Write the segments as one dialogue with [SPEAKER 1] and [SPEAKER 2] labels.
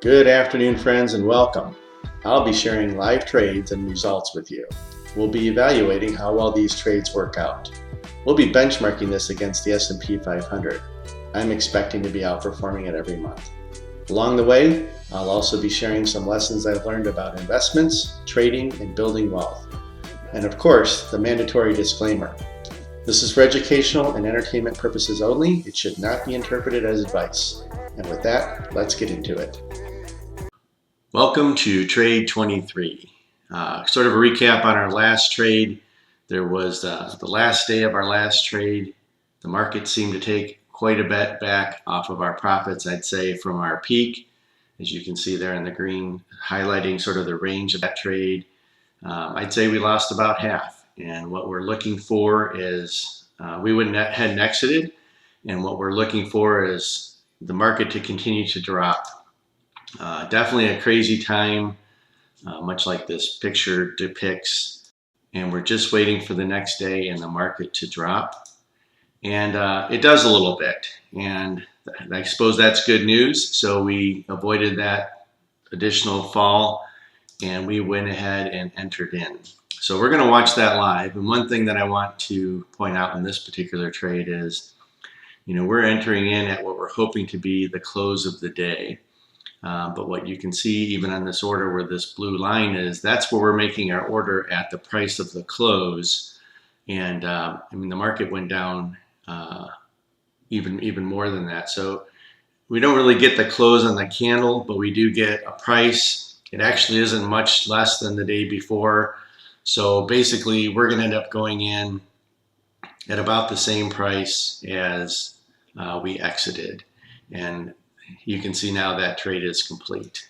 [SPEAKER 1] Good afternoon, friends, and welcome. I'll be sharing live trades and results with you. We'll be evaluating how well these trades work out. We'll be benchmarking this against the S&P 500. I'm expecting to be outperforming it every month. Along the way, I'll also be sharing some lessons I've learned about investments, trading, and building wealth. And of course, the mandatory disclaimer. This is for educational and entertainment purposes only. It should not be interpreted as advice. And with that, let's get into it. Welcome to Trade 23. Sort of a recap on our last trade. There was the last day of our last trade. The market seemed to take quite a bit back off of our profits, I'd say, from our peak. As you can see there in the green, highlighting sort of the range of that trade. I'd say we lost about half. And what we're looking for is, we went ahead and exited. And what we're looking for is the market to continue to drop. Definitely a crazy time, much like this picture depicts. And we're just waiting for the next day in the market to drop. And it does a little bit. And I suppose that's good news. So we avoided that additional fall and we went ahead and entered in. So we're going to watch that live. And one thing that I want to point out in this particular trade is, we're entering in at what we're hoping to be the close of the day. But what you can see even on this order where this blue line is, that's where we're making our order at the price of the close. And the market went down even more than that. So we don't really get the close on the candle, but we do get a price. It actually isn't much less than the day before. So basically we're going to end up going in at about the same price as we exited. And you can see now that trade is complete.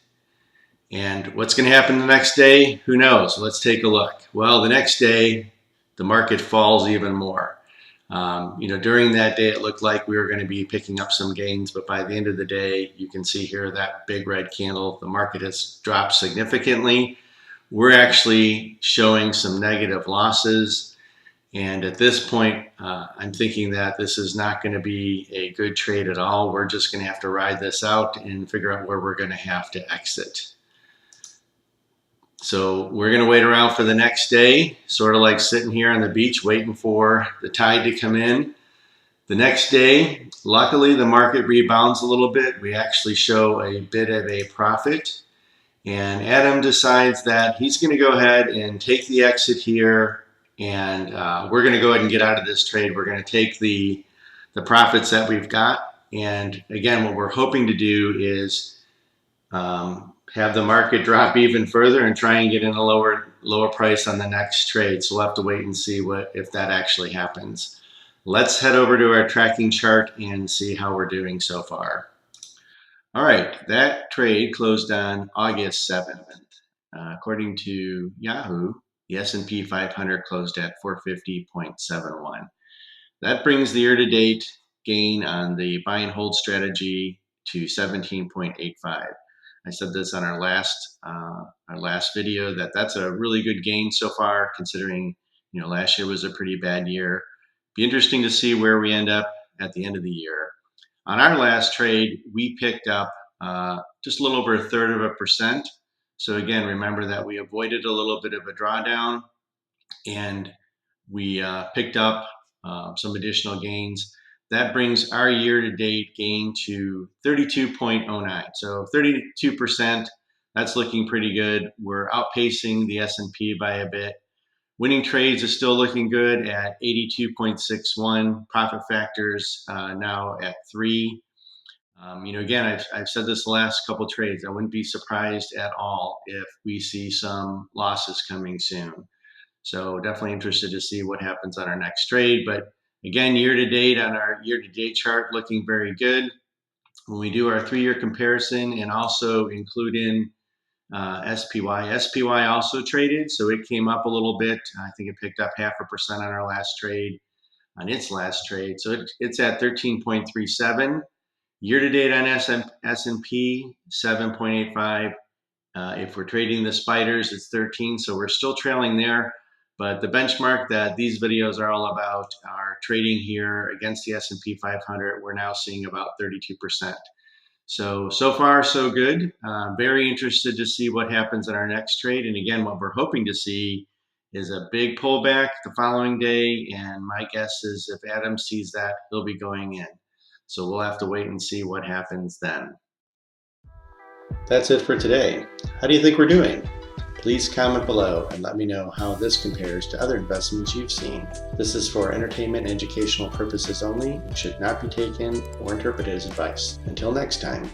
[SPEAKER 1] And what's going to happen the next day? Who knows? Let's take a look. Well, the next day, the market falls even more. During that day, it looked like we were going to be picking up some gains, but by the end of the day, you can see here that big red candle, the market has dropped significantly. We're actually showing some negative losses. And at this point, I'm thinking that this is not going to be a good trade at all. We're just going to have to ride this out and figure out where we're going to have to exit. So we're going to wait around for the next day, sort of like sitting here on the beach waiting for the tide to come in. The next day, luckily, the market rebounds a little bit. We actually show a bit of a profit. And Adam decides that he's going to go ahead and take the exit here. And we're going to go ahead and get out of this trade. We're going to take the profits that we've got. And again, what we're hoping to do is have the market drop even further and try and get in a lower price on the next trade. So we'll have to wait and see if that actually happens. Let's head over to our tracking chart and see how we're doing so far. All right, that trade closed on August 7th. According to Yahoo, the S&P 500 closed at 450.71. That brings the year-to-date gain on the buy and hold strategy to 17.85. I said this on our last video that's a really good gain so far, considering last year was a pretty bad year. Be interesting to see where we end up at the end of the year. On our last trade, we picked up just a little over 1/3%. So again, remember that we avoided a little bit of a drawdown and we picked up some additional gains. That brings our year-to-date gain to 32.09. So 32%, that's looking pretty good. We're outpacing the S&P by a bit. Winning trades is still looking good at 82.61. Profit factors now at 3. Again, I've said this the last couple trades. I wouldn't be surprised at all if we see some losses coming soon. So definitely interested to see what happens on our next trade. But again, year-to-date on our year-to-date chart, looking very good. When we do our 3-year comparison and also include in SPY. SPY also traded, so it came up a little bit. I think it picked up 0.5% on our last trade, on its last trade. So it's at 13.37. Year-to-date on S&P, 7.85. If we're trading the spiders, it's 13, so we're still trailing there. But the benchmark that these videos are all about are trading here against the S&P 500. We're now seeing about 32%. So far so good. Very interested to see what happens in our next trade. And again, what we're hoping to see is a big pullback the following day. And my guess is if Adam sees that, he'll be going in. So we'll have to wait and see what happens then. That's it for today. How do you think we're doing? Please comment below and let me know how this compares to other investments you've seen. This is for entertainment and educational purposes only and should not be taken or interpreted as advice. Until next time.